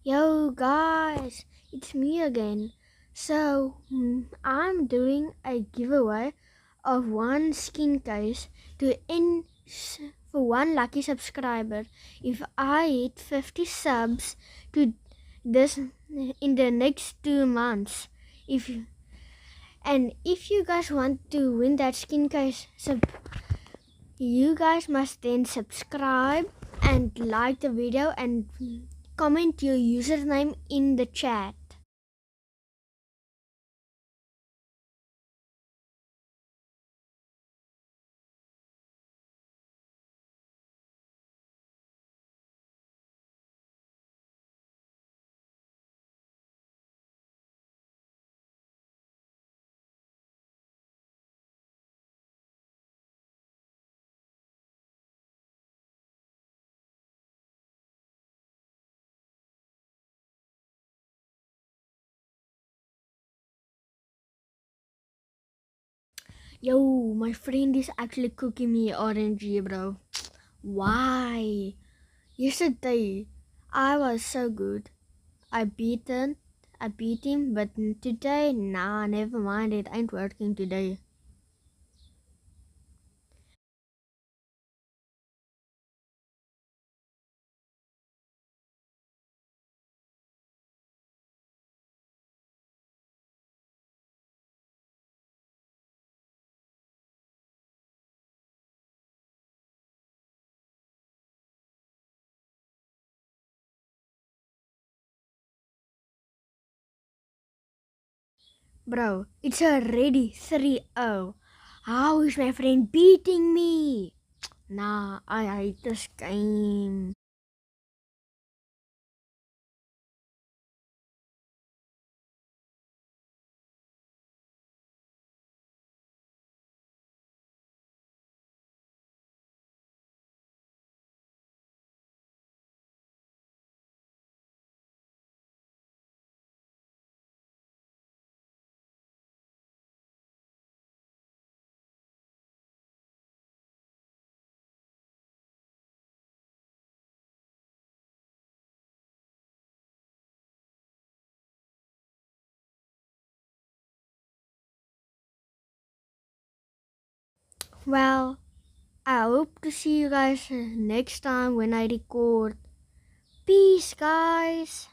Yo guys, it's me again. I'm doing a giveaway of one skin case to for one lucky subscriber. If I hit 50 subs to this in the next 2 months, if you, if you guys want to win that skin case, you guys must then subscribe and like the video and comment your username in the chat. Yo, my friend is actually cooking me orangey, bro. Why? Yesterday, I was so good. I beat him, but today, nah, never mind. It ain't working today. Bro, it's already 3-0. How is my friend beating me? Nah, I hate this game. Well, I hope to see you guys next time when I record. Peace, guys.